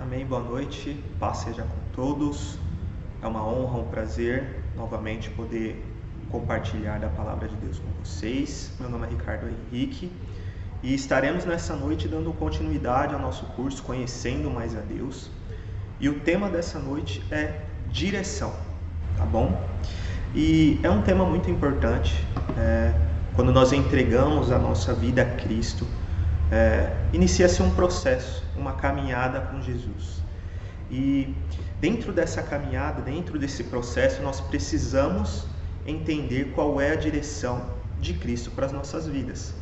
Amém, boa noite, paz seja com todos. É uma honra, um prazer novamente poder compartilhar da palavra de Deus com vocês. Meu nome é Ricardo Henrique e estaremos nessa noite dando continuidade ao nosso curso Conhecendo Mais a Deus. E o tema dessa noite é direção, tá bom? E é um tema muito importante, quando nós entregamos a nossa vida a Cristo, inicia-se um processo, uma caminhada com Jesus. E dentro dessa caminhada, dentro desse processo, nós precisamos entender qual é a direção de Cristo para as nossas vidas,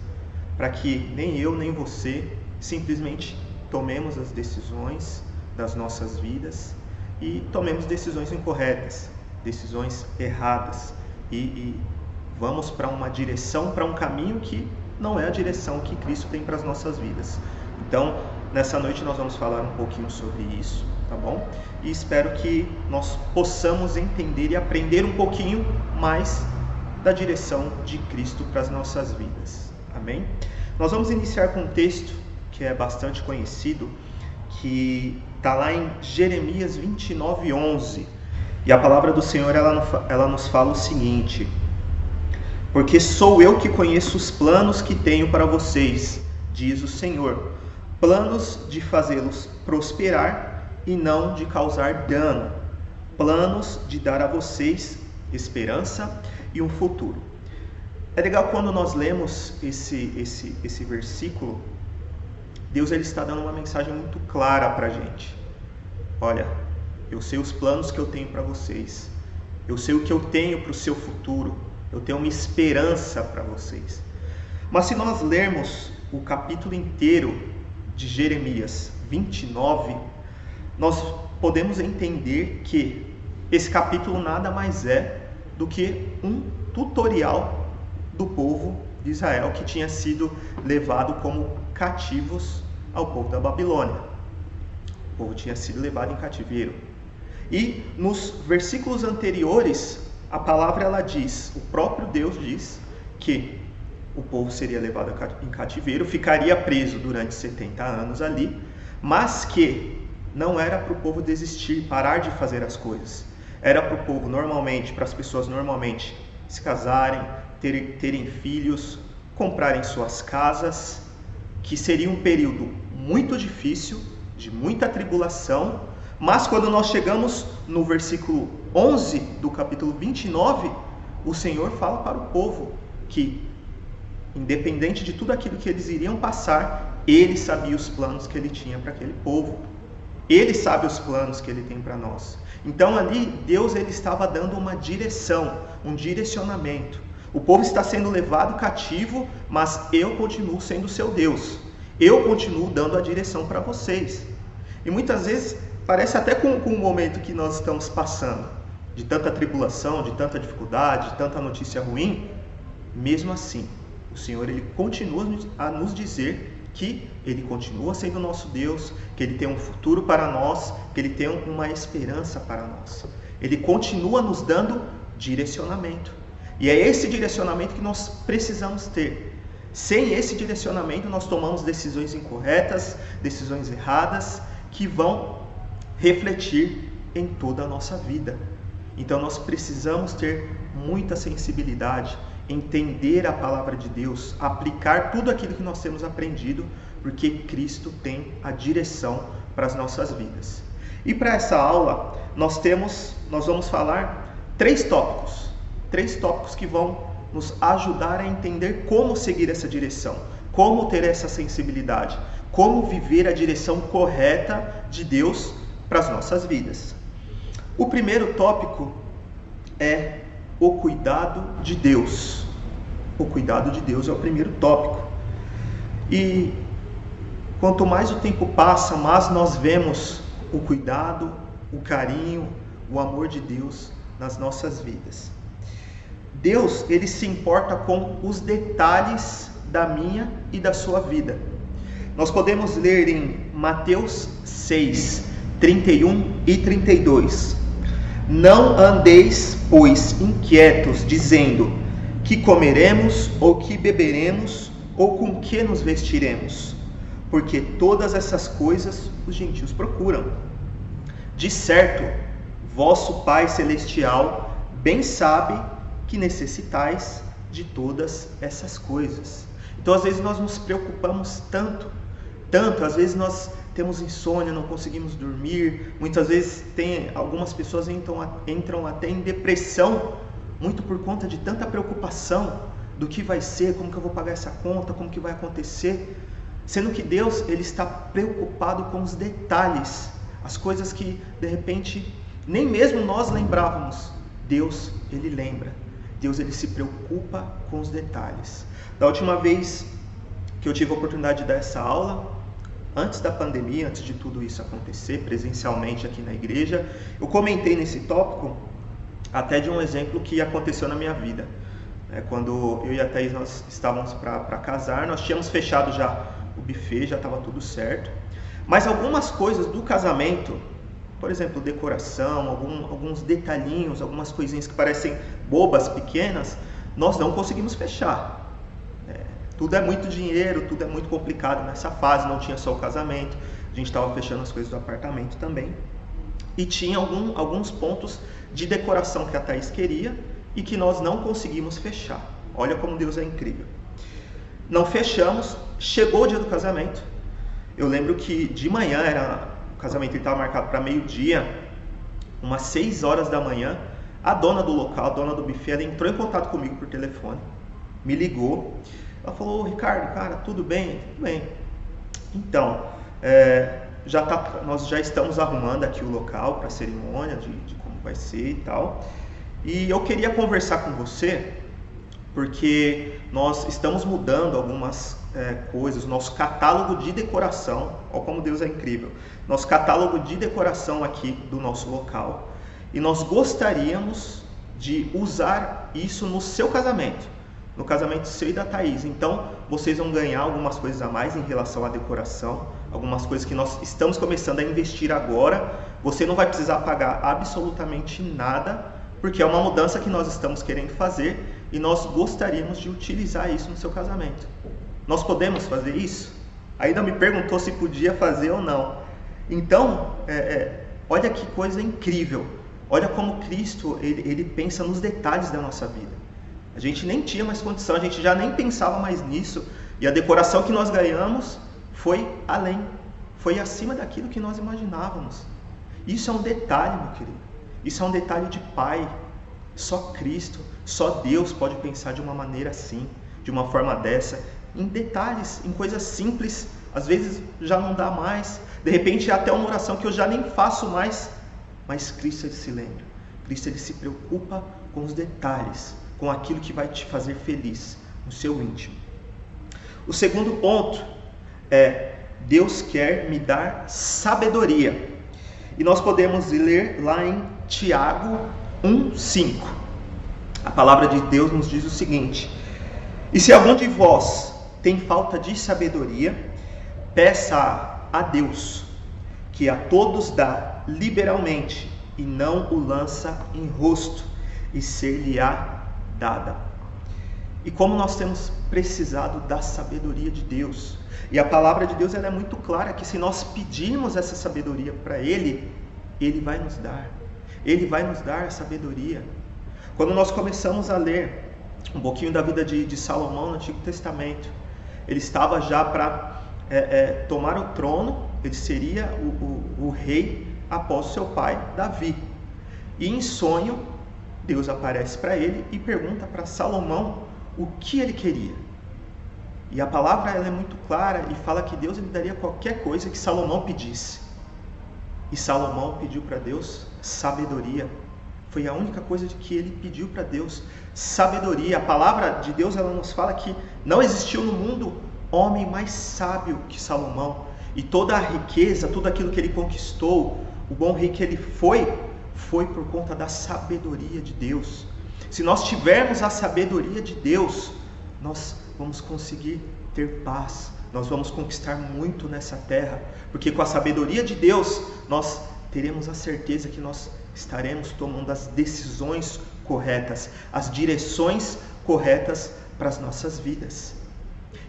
para que nem eu nem você simplesmente tomemos as decisões das nossas vidas e tomemos decisões incorretas, decisões erradas e vamos para uma direção, para um caminho que não é a direção que Cristo tem para as nossas vidas. Então, nessa noite nós vamos falar um pouquinho sobre isso, tá bom? E espero que nós possamos entender e aprender um pouquinho mais da direção de Cristo para as nossas vidas. Amém? Nós vamos iniciar com um texto que é bastante conhecido, que está lá em Jeremias 29:11. E a palavra do Senhor ela nos fala o seguinte: porque sou eu que conheço os planos que tenho para vocês, diz o Senhor, planos de fazê-los prosperar e não de causar dano, planos de dar a vocês esperança e um futuro. É legal quando nós lemos esse versículo, Deus ele está dando uma mensagem muito clara para a gente. Olha, eu sei os planos que eu tenho para vocês, eu sei o que eu tenho para o seu futuro, eu tenho uma esperança para vocês. Mas se nós lermos o capítulo inteiro de Jeremias 29, nós podemos entender que esse capítulo nada mais é do que um tutorial do povo de Israel que tinha sido levado como cativos ao povo da Babilônia. O povo tinha sido levado em cativeiro. E nos versículos anteriores, a palavra ela diz, o próprio Deus diz que o povo seria levado em cativeiro, ficaria preso durante 70 anos ali, mas que não era para o povo desistir, parar de fazer as coisas. Era para o povo normalmente, para as pessoas normalmente se casarem, terem filhos, comprarem suas casas, que seria um período muito difícil, de muita tribulação. Mas quando nós chegamos no versículo 11 do capítulo 29, o Senhor fala para o povo que, independente de tudo aquilo que eles iriam passar, Ele sabia os planos que Ele tinha para aquele povo. Ele sabe os planos que Ele tem para nós. Então ali, Deus ele estava dando uma direção, um direcionamento. O povo está sendo levado cativo, mas eu continuo sendo seu Deus. Eu continuo dando a direção para vocês. E muitas vezes parece até com o momento que nós estamos passando, de tanta tribulação, de tanta dificuldade, de tanta notícia ruim, mesmo assim, o Senhor ele continua a nos dizer que Ele continua sendo nosso Deus, que Ele tem um futuro para nós, que Ele tem uma esperança para nós. Ele continua nos dando direcionamento. E é esse direcionamento que nós precisamos ter. Sem esse direcionamento, nós tomamos decisões incorretas, decisões erradas, que vão refletir em toda a nossa vida. Então nós precisamos ter muita sensibilidade, entender a palavra de Deus, aplicar tudo aquilo que nós temos aprendido, porque Cristo tem a direção para as nossas vidas. E para essa aula nós vamos falar três tópicos que vão nos ajudar a entender como seguir essa direção, como ter essa sensibilidade, como viver a direção correta de Deus para as nossas vidas. O primeiro tópico é o cuidado de Deus. O cuidado de Deus é o primeiro tópico. E quanto mais o tempo passa, mais nós vemos o cuidado, o carinho, o amor de Deus nas nossas vidas. Deus, ele se importa com os detalhes da minha e da sua vida. Nós podemos ler em Mateus 6, 31 e 32. Não andeis, pois, inquietos, dizendo: que comeremos, ou que beberemos, ou com que nos vestiremos? Porque todas essas coisas os gentios procuram. De certo, vosso Pai Celestial bem sabe que necessitais de todas essas coisas. Então, às vezes, nós nos preocupamos tanto, às vezes nós temos insônia, não conseguimos dormir, muitas vezes algumas pessoas entram até em depressão, muito por conta de tanta preocupação do que vai ser, como que eu vou pagar essa conta, como que vai acontecer, sendo que Deus, Ele está preocupado com os detalhes, as coisas que, de repente, nem mesmo nós lembrávamos. Deus, Ele lembra. Deus, Ele se preocupa com os detalhes. Da última vez que eu tive a oportunidade de dar essa aula, antes da pandemia, antes de tudo isso acontecer, presencialmente aqui na igreja, eu comentei nesse tópico até de um exemplo que aconteceu na minha vida. Quando eu e a Thaís nós estávamos para casar, nós tínhamos fechado já o buffet, já estava tudo certo. Mas algumas coisas do casamento, por exemplo, decoração, alguns detalhinhos, algumas coisinhas que parecem bobas, pequenas, nós não conseguimos fechar. Tudo é muito dinheiro, tudo é muito complicado nessa fase, não tinha só o casamento, a gente estava fechando as coisas do apartamento também. E tinha alguns pontos de decoração que a Thaís queria e que nós não conseguimos fechar. Olha como Deus é incrível. Não fechamos, chegou o dia do casamento. Eu lembro que de manhã, o casamento estava marcado para meio-dia, umas 6 horas da manhã, a dona do local, a dona do buffet, ela entrou em contato comigo por telefone, me ligou. Ela falou: Ricardo, cara, tudo bem? Tudo bem. Então, nós já estamos arrumando aqui o local para a cerimônia, de como vai ser e tal. E eu queria conversar com você, porque nós estamos mudando algumas coisas, nosso catálogo de decoração. Olha como Deus é incrível. Nosso catálogo de decoração aqui do nosso local. E nós gostaríamos de usar isso no seu casamento. No casamento seu e da Thaís. Então, vocês vão ganhar algumas coisas a mais em relação à decoração, algumas coisas que nós estamos começando a investir agora. Você não vai precisar pagar absolutamente nada, porque é uma mudança que nós estamos querendo fazer e nós gostaríamos de utilizar isso no seu casamento. Nós podemos fazer isso? Ainda me perguntou se podia fazer ou não. Então, olha que coisa incrível. Olha como Cristo ele pensa nos detalhes da nossa vida. A gente nem tinha mais condição, a gente já nem pensava mais nisso. E a decoração que nós ganhamos foi além, foi acima daquilo que nós imaginávamos. Isso é um detalhe, meu querido. Isso é um detalhe de Pai. Só Cristo, só Deus pode pensar de uma maneira assim, de uma forma dessa. Em detalhes, em coisas simples, às vezes já não dá mais. De repente é até uma oração que eu já nem faço mais. Mas Cristo, Ele se lembra. Cristo, Ele se preocupa com os detalhes, com aquilo que vai te fazer feliz, no seu íntimo. O segundo ponto é: Deus quer me dar sabedoria. E nós podemos ler lá em Tiago 1:5. A palavra de Deus nos diz o seguinte: e se algum de vós tem falta de sabedoria, peça a Deus, que a todos dá liberalmente, e não o lança em rosto, e ser-lhe-á dada. E como nós temos precisado da sabedoria de Deus. E a palavra de Deus ela é muito clara que se nós pedirmos essa sabedoria para Ele, Ele vai nos dar. Ele vai nos dar a sabedoria. Quando nós começamos a ler um pouquinho da vida de Salomão no Antigo Testamento, ele estava já para tomar o trono, ele seria o rei após o seu pai, Davi. E em sonho, Deus aparece para ele e pergunta para Salomão o que ele queria. E a palavra ela é muito clara e fala que Deus ele daria qualquer coisa que Salomão pedisse. E Salomão pediu para Deus sabedoria. Foi a única coisa que ele pediu para Deus, sabedoria. A palavra de Deus ela nos fala que não existiu no mundo homem mais sábio que Salomão. E toda a riqueza, tudo aquilo que ele conquistou, o bom rei que ele foi por conta da sabedoria de Deus. Se nós tivermos a sabedoria de Deus, nós vamos conseguir ter paz, nós vamos conquistar muito nessa terra, porque com a sabedoria de Deus, nós teremos a certeza que nós estaremos tomando as decisões corretas, as direções corretas para as nossas vidas.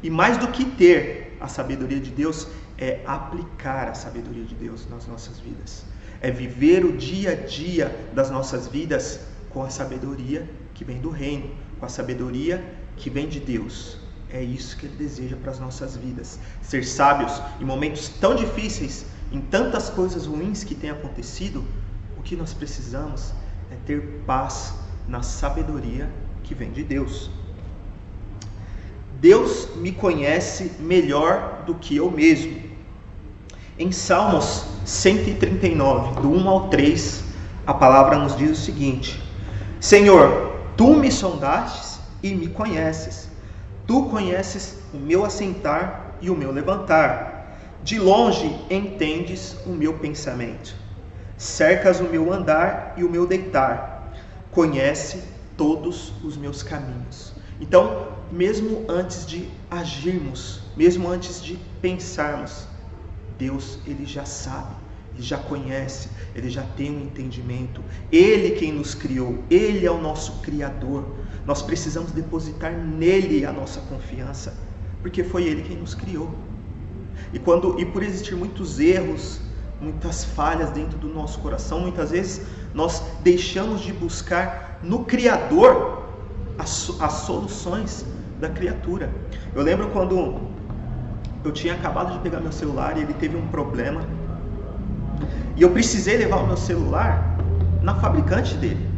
E mais do que ter a sabedoria de Deus, é aplicar a sabedoria de Deus nas nossas vidas. É viver o dia a dia das nossas vidas com a sabedoria que vem do reino, com a sabedoria que vem de Deus. É isso que Ele deseja para as nossas vidas. Ser sábios em momentos tão difíceis, em tantas coisas ruins que têm acontecido, o que nós precisamos é ter paz na sabedoria que vem de Deus. Deus me conhece melhor do que eu mesmo. Em Salmos 139, do 1 ao 3, a palavra nos diz o seguinte: Senhor, Tu me sondastes e me conheces. Tu conheces o meu assentar e o meu levantar. De longe entendes o meu pensamento. Cercas o meu andar e o meu deitar. Conhece todos os meus caminhos. Então, mesmo antes de agirmos, mesmo antes de pensarmos, Deus, Ele já sabe, Ele já conhece, Ele já tem um entendimento. Ele quem nos criou, Ele é o nosso Criador. Nós precisamos depositar nele a nossa confiança, porque foi Ele quem nos criou. E por existir muitos erros, muitas falhas dentro do nosso coração, muitas vezes nós deixamos de buscar no Criador as soluções da criatura. Eu lembro quando eu tinha acabado de pegar meu celular e ele teve um problema, e eu precisei levar o meu celular na fabricante dele,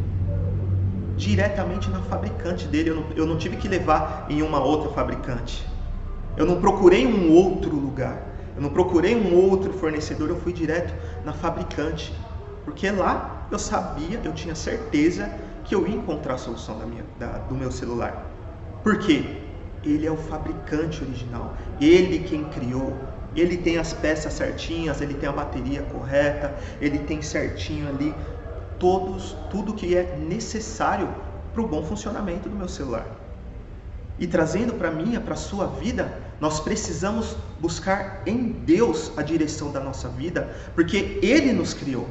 diretamente na fabricante dele. Eu não tive que levar em uma outra fabricante, eu não procurei um outro lugar, eu não procurei um outro fornecedor, eu fui direto na fabricante, porque lá eu sabia, eu tinha certeza que eu ia encontrar a solução do meu celular. Por quê? Ele é o fabricante original, Ele quem criou, Ele tem as peças certinhas, Ele tem a bateria correta, Ele tem certinho ali tudo que é necessário para o bom funcionamento do meu celular. E trazendo para a sua vida, nós precisamos buscar em Deus a direção da nossa vida, porque Ele nos criou.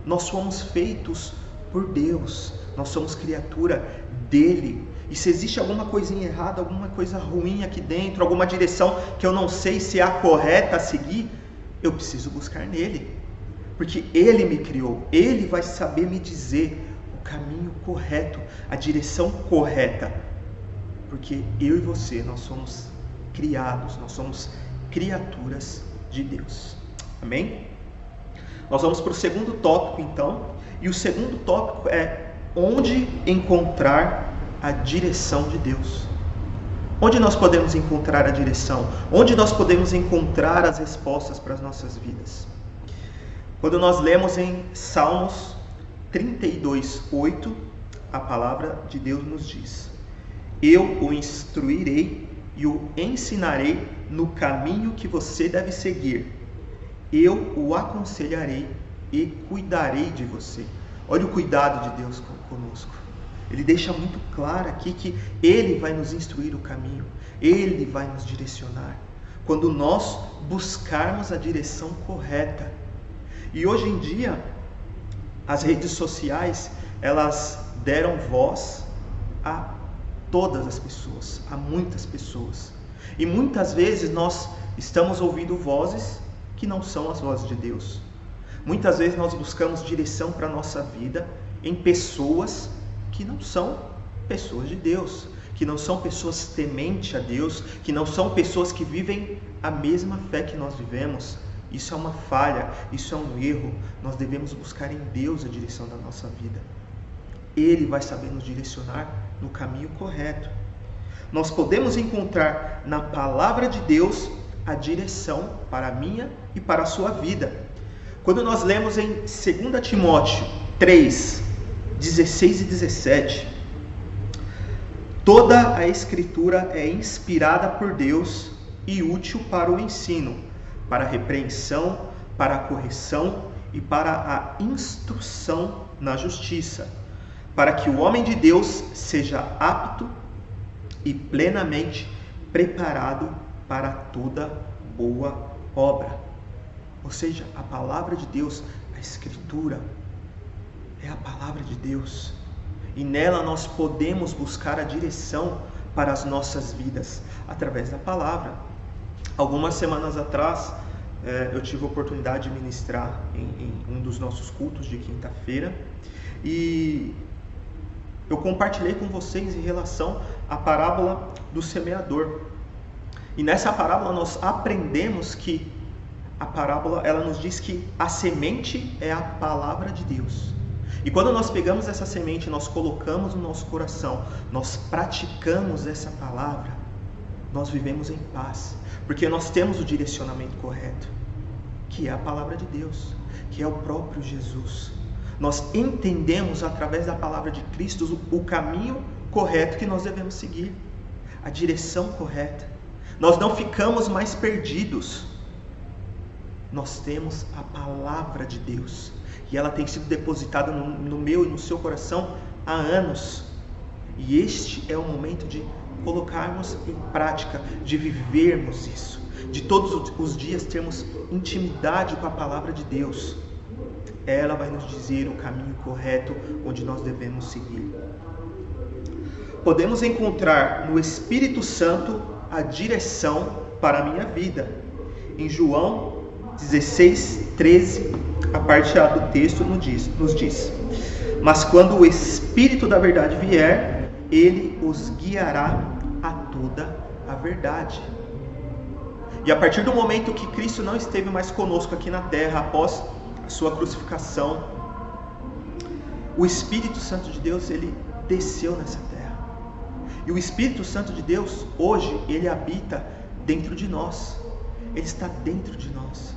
Nós somos feitos por Deus, nós somos criatura dele. E se existe alguma coisinha errada, alguma coisa ruim aqui dentro, alguma direção que eu não sei se é a correta a seguir, eu preciso buscar nele, porque Ele me criou, Ele vai saber me dizer o caminho correto, a direção correta, porque eu e você, nós somos criados, nós somos criaturas de Deus. Amém? Nós vamos para o segundo tópico então, e o segundo tópico é onde encontrar a direção de Deus. Onde nós podemos encontrar a direção? Onde nós podemos encontrar as respostas para as nossas vidas? Quando nós lemos em Salmos 32:8, a palavra de Deus nos diz: Eu o instruirei e o ensinarei no caminho que você deve seguir. Eu o aconselharei e cuidarei de você. Olha o cuidado de Deus conosco. Ele deixa muito claro aqui que Ele vai nos instruir o caminho, Ele vai nos direcionar, quando nós buscarmos a direção correta. E hoje em dia, as redes sociais, elas deram voz a todas as pessoas, a muitas pessoas. E muitas vezes nós estamos ouvindo vozes que não são as vozes de Deus. Muitas vezes nós buscamos direção para a nossa vida em pessoas que não são pessoas de Deus, que não são pessoas tementes a Deus, que não são pessoas que vivem a mesma fé que nós vivemos. Isso é uma falha, isso é um erro. Nós devemos buscar em Deus a direção da nossa vida. Ele vai saber nos direcionar no caminho correto. Nós podemos encontrar na palavra de Deus a direção para a minha e para a sua vida. Quando nós lemos em 2 Timóteo 3, 16 e 17, toda a Escritura é inspirada por Deus e útil para o ensino, para a repreensão, para a correção e para a instrução na justiça, para que o homem de Deus seja apto e plenamente preparado para toda boa obra. Ou seja, a palavra de Deus, a Escritura, é a palavra de Deus. E nela nós podemos buscar a direção para as nossas vidas, através da palavra. Algumas semanas atrás, eu tive a oportunidade de ministrar em um dos nossos cultos de quinta-feira, e eu compartilhei com vocês em relação à parábola do semeador. E nessa parábola nós aprendemos que a parábola, ela nos diz que a semente é a palavra de Deus. E quando nós pegamos essa semente, nós colocamos no nosso coração, nós praticamos essa palavra, nós vivemos em paz, porque nós temos o direcionamento correto, que é a palavra de Deus, que é o próprio Jesus. Nós entendemos através da palavra de Cristo o caminho correto que nós devemos seguir, a direção correta. Nós não ficamos mais perdidos. Nós temos a palavra de Deus e ela tem sido depositada no meu e no seu coração há anos. E este é o momento de colocarmos em prática, de vivermos isso, de todos os dias termos intimidade com a palavra de Deus. Ela vai nos dizer o caminho correto onde nós devemos seguir. Podemos encontrar no Espírito Santo a direção para a minha vida. Em João 16:13, a parte A do texto nos diz: mas quando o Espírito da verdade vier, ele os guiará a toda a verdade. E a partir do momento que Cristo não esteve mais conosco aqui na terra, após a sua crucificação, o Espírito Santo de Deus, ele desceu nessa terra. E o Espírito Santo de Deus, hoje, ele habita dentro de nós. Ele está dentro de nós.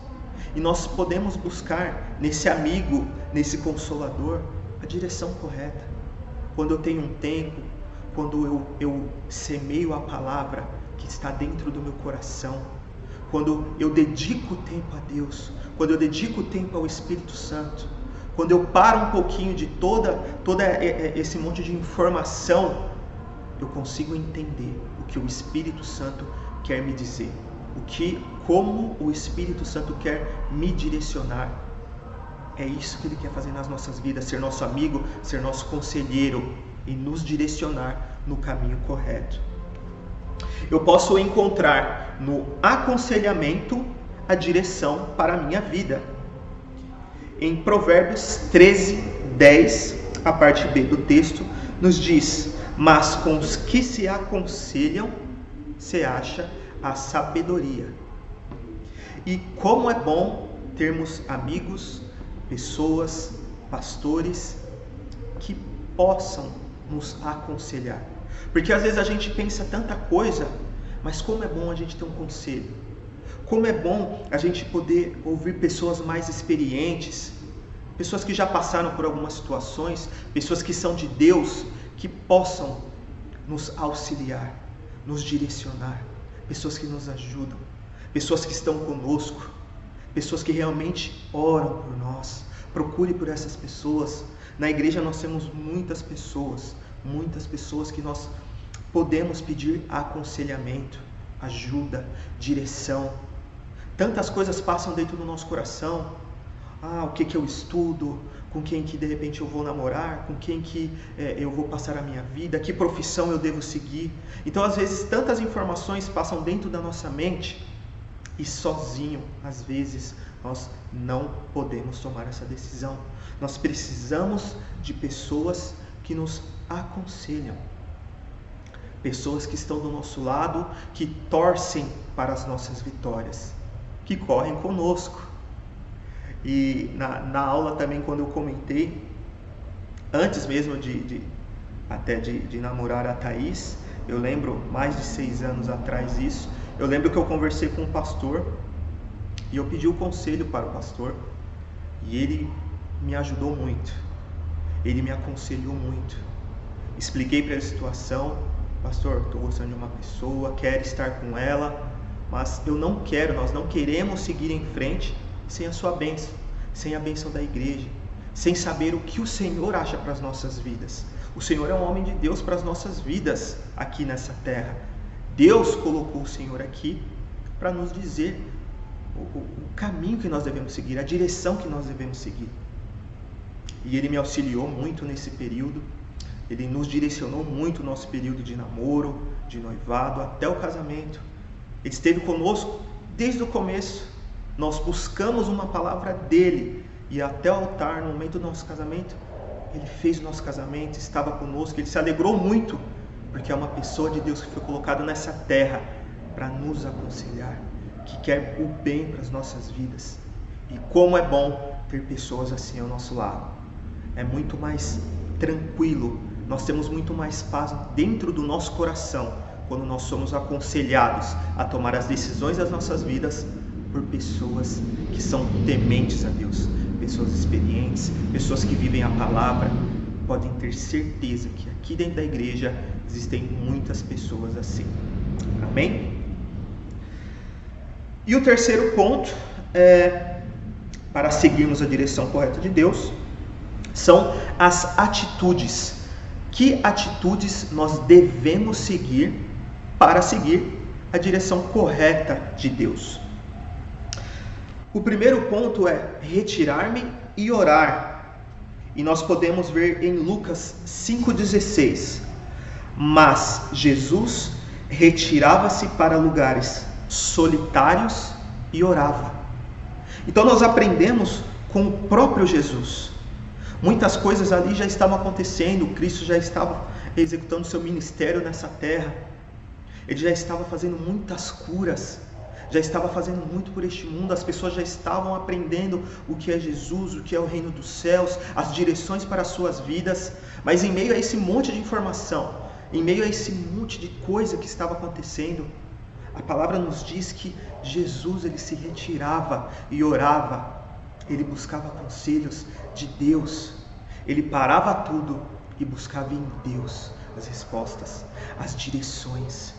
E nós podemos buscar nesse amigo, nesse consolador, a direção correta. Quando eu tenho um tempo, quando eu semeio a palavra que está dentro do meu coração, quando eu dedico tempo a Deus, quando eu dedico tempo ao Espírito Santo, quando eu paro um pouquinho de toda esse monte de informação, eu consigo entender o que o Espírito Santo quer me dizer, como o Espírito Santo quer me direcionar. É isso que Ele quer fazer nas nossas vidas, ser nosso amigo, ser nosso conselheiro e nos direcionar no caminho correto. Eu posso encontrar no aconselhamento a direção para a minha vida. Em Provérbios 13:10, a parte B do texto, nos diz: mas com os que se aconselham, se acha a sabedoria. E como é bom termos amigos, pessoas, pastores que possam nos aconselhar. Porque às vezes a gente pensa tanta coisa, mas como é bom a gente ter um conselho. Como é bom a gente poder ouvir pessoas mais experientes, pessoas que já passaram por algumas situações, pessoas que são de Deus, que possam nos auxiliar, nos direcionar, pessoas que nos ajudam, pessoas que estão conosco, pessoas que realmente oram por nós. Procure por essas pessoas. Na igreja nós temos muitas pessoas que nós podemos pedir aconselhamento, ajuda, direção. Tantas coisas passam dentro do nosso coração. O que eu estudo, com quem que de repente eu vou namorar, com quem que eu vou passar a minha vida, que profissão eu devo seguir. Então às vezes tantas informações passam dentro da nossa mente e sozinho, às vezes, nós não podemos tomar essa decisão. Nós precisamos de pessoas que nos aconselham, pessoas que estão do nosso lado, que torcem para as nossas vitórias, que correm conosco. E na aula também, quando eu comentei, antes mesmo de namorar a Thaís, eu lembro, mais de 6 anos atrás isso, eu lembro que eu conversei com um pastor, e eu pedi o conselho para o pastor, e ele me ajudou muito, ele me aconselhou muito. Expliquei para ele a situação: pastor, estou gostando de uma pessoa, quero estar com ela, mas nós não queremos seguir em frente sem a sua bênção, sem a bênção da igreja, sem saber o que o Senhor acha para as nossas vidas. O Senhor é um homem de Deus para as nossas vidas aqui nessa terra. Deus colocou o Senhor aqui para nos dizer o caminho que nós devemos seguir, a direção que nós devemos seguir. E Ele me auxiliou muito nesse período. Ele nos direcionou muito no nosso período de namoro, de noivado, até o casamento. Ele esteve conosco desde o começo. Nós buscamos uma palavra dele, e até o altar, no momento do nosso casamento, ele fez o nosso casamento, estava conosco, ele se alegrou muito, porque é uma pessoa de Deus que foi colocada nessa terra para nos aconselhar, que quer o bem para as nossas vidas. E como é bom ter pessoas assim ao nosso lado. É muito mais tranquilo, nós temos muito mais paz dentro do nosso coração quando nós somos aconselhados a tomar as decisões das nossas vidas por pessoas que são tementes a Deus, pessoas experientes, pessoas que vivem a palavra. Podem ter certeza que aqui dentro da igreja existem muitas pessoas assim. Amém? E o terceiro ponto, para seguirmos a direção correta de Deus, são as atitudes. Que atitudes nós devemos seguir para seguir a direção correta de Deus? O primeiro ponto é retirar-me e orar. E nós podemos ver em Lucas 5,16. Mas Jesus retirava-se para lugares solitários e orava. Então nós aprendemos com o próprio Jesus. Muitas coisas ali já estavam acontecendo, Cristo já estava executando seu ministério nessa terra. Ele já estava fazendo muitas curas, já estava fazendo muito por este mundo. As pessoas já estavam aprendendo o que é Jesus, o que é o reino dos céus, as direções para as suas vidas. Mas em meio a esse monte de informação, em meio a esse monte de coisa que estava acontecendo, a palavra nos diz que Jesus, ele se retirava e orava. Ele buscava conselhos de Deus. Ele parava tudo e buscava em Deus as respostas, as direções.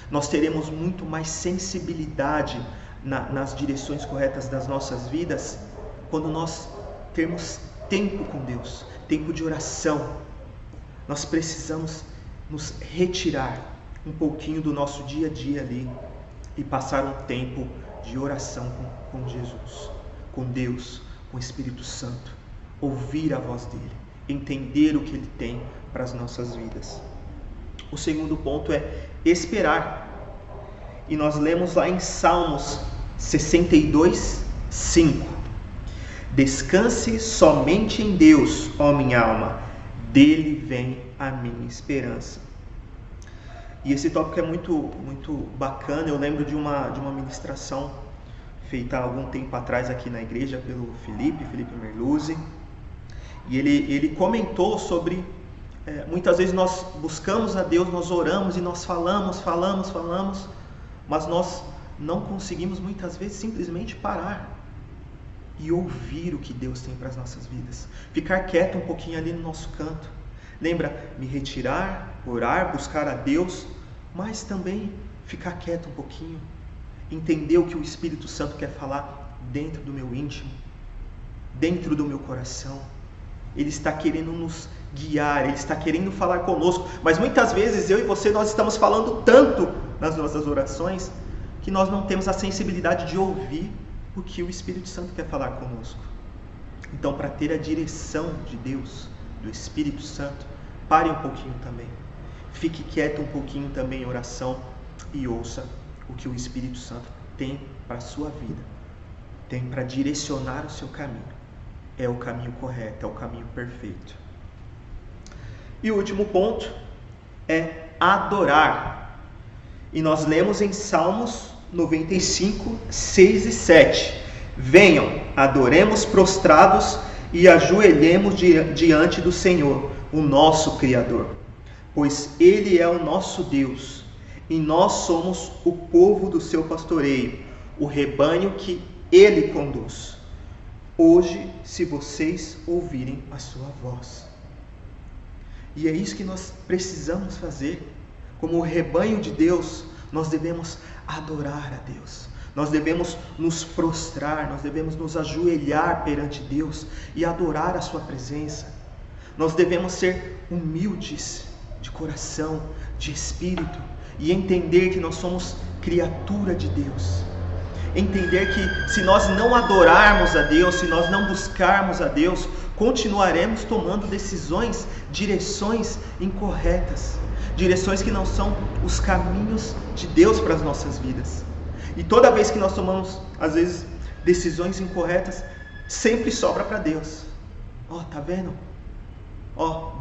Nós teremos muito mais sensibilidade nas direções corretas das nossas vidas quando nós termos tempo com Deus, tempo de oração. Nós precisamos nos retirar um pouquinho do nosso dia a dia ali e passar um tempo de oração com Jesus, com Deus, com o Espírito Santo, ouvir a voz dele, entender o que ele tem para as nossas vidas. O segundo ponto é esperar. E nós lemos lá em Salmos 62, 5. Descanse somente em Deus, ó minha alma, dele vem a minha esperança. E esse tópico é muito bacana. Eu lembro de uma ministração feita há algum tempo atrás aqui na igreja pelo Felipe Merluzzi. E ele comentou sobre, muitas vezes nós buscamos a Deus, nós oramos e nós falamos, mas nós não conseguimos muitas vezes simplesmente parar e ouvir o que Deus tem para as nossas vidas. Ficar quieto um pouquinho ali no nosso canto. Lembra? Me retirar, orar, buscar a Deus, mas também ficar quieto um pouquinho. Entender o que o Espírito Santo quer falar dentro do meu íntimo, dentro do meu coração. Ele está querendo nos guiar, ele está querendo falar conosco, mas muitas vezes eu e você, nós estamos falando tanto nas nossas orações que nós não temos a sensibilidade de ouvir o que o Espírito Santo quer falar conosco. Então, para ter a direção de Deus, do Espírito Santo, pare um pouquinho também, fique quieto um pouquinho também em oração e ouça o que o Espírito Santo tem para a sua vida, tem para direcionar o seu caminho. É o caminho correto, é o caminho perfeito. E o último ponto é adorar. E nós lemos em Salmos 95, 6 e 7. Venham, adoremos prostrados e ajoelhemos diante do Senhor, o nosso Criador. Pois Ele é o nosso Deus, e nós somos o povo do seu pastoreio, o rebanho que Ele conduz. Hoje, se vocês ouvirem a sua voz. E é isso que nós precisamos fazer. Como o rebanho de Deus, nós devemos adorar a Deus. Nós devemos nos prostrar, nós devemos nos ajoelhar perante Deus e adorar a sua presença. Nós devemos ser humildes de coração, de espírito, e entender que nós somos criatura de Deus. Entender que se nós não adorarmos a Deus, se nós não buscarmos a Deus, continuaremos tomando decisões, direções incorretas, direções que não são os caminhos de Deus para as nossas vidas. E toda vez que nós tomamos, às vezes, decisões incorretas, sempre sobra para Deus. Tá vendo?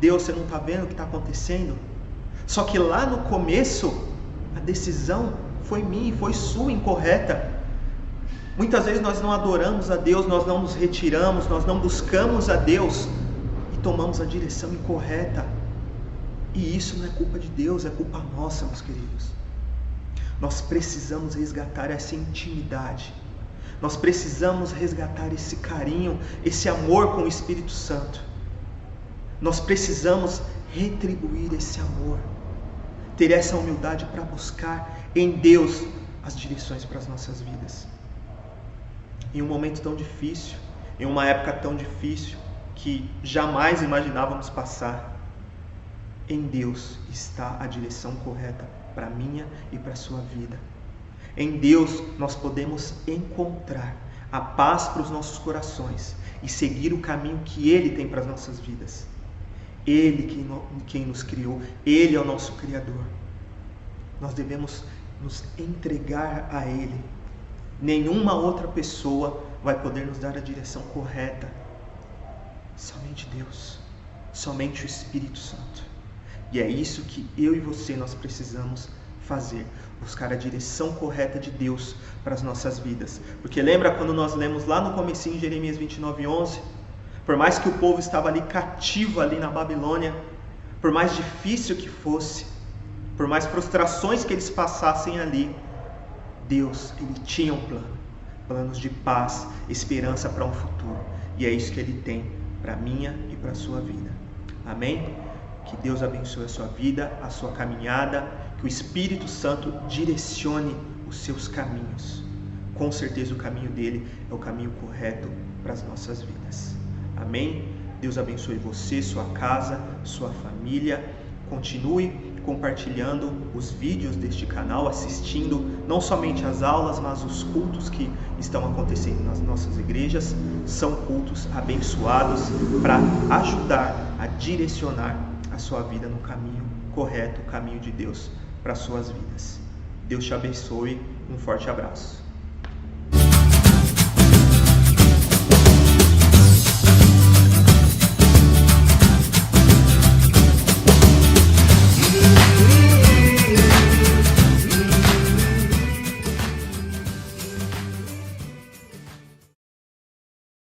Deus, você não está vendo o que está acontecendo? Só que lá no começo, a decisão foi minha, foi sua, incorreta. Muitas vezes nós não adoramos a Deus, nós não nos retiramos, nós não buscamos a Deus e tomamos a direção incorreta. E isso não é culpa de Deus, é culpa nossa, meus queridos. Nós precisamos resgatar essa intimidade. Nós precisamos resgatar esse carinho, esse amor com o Espírito Santo. Nós precisamos retribuir esse amor. Ter essa humildade para buscar em Deus as direções para as nossas vidas. Em um momento tão difícil, em uma época tão difícil, que jamais imaginávamos passar, em Deus está a direção correta para a minha e para a sua vida. Em Deus nós podemos encontrar a paz para os nossos corações e seguir o caminho que Ele tem para as nossas vidas. Ele quem nos criou, Ele é o nosso Criador. Nós devemos nos entregar a Ele. Nenhuma outra pessoa vai poder nos dar a direção correta. Somente Deus, somente o Espírito Santo. E é isso que eu e você nós precisamos fazer, buscar a direção correta de Deus para as nossas vidas. Porque lembra quando nós lemos lá no comecinho em Jeremias 29:11? Por mais que o povo estava ali cativo ali na Babilônia, por mais difícil que fosse, por mais frustrações que eles passassem ali, Deus, Ele tinha um plano, planos de paz, esperança para um futuro. E é isso que Ele tem para a minha e para a sua vida. Amém? Que Deus abençoe a sua vida, a sua caminhada, que o Espírito Santo direcione os seus caminhos. Com certeza o caminho dele é o caminho correto para as nossas vidas. Amém? Deus abençoe você, sua casa, sua família. Continue compartilhando os vídeos deste canal, assistindo não somente as aulas, mas os cultos que estão acontecendo nas nossas igrejas. São cultos abençoados para ajudar a direcionar a sua vida no caminho correto, o caminho de Deus para as suas vidas. Deus te abençoe, um forte abraço.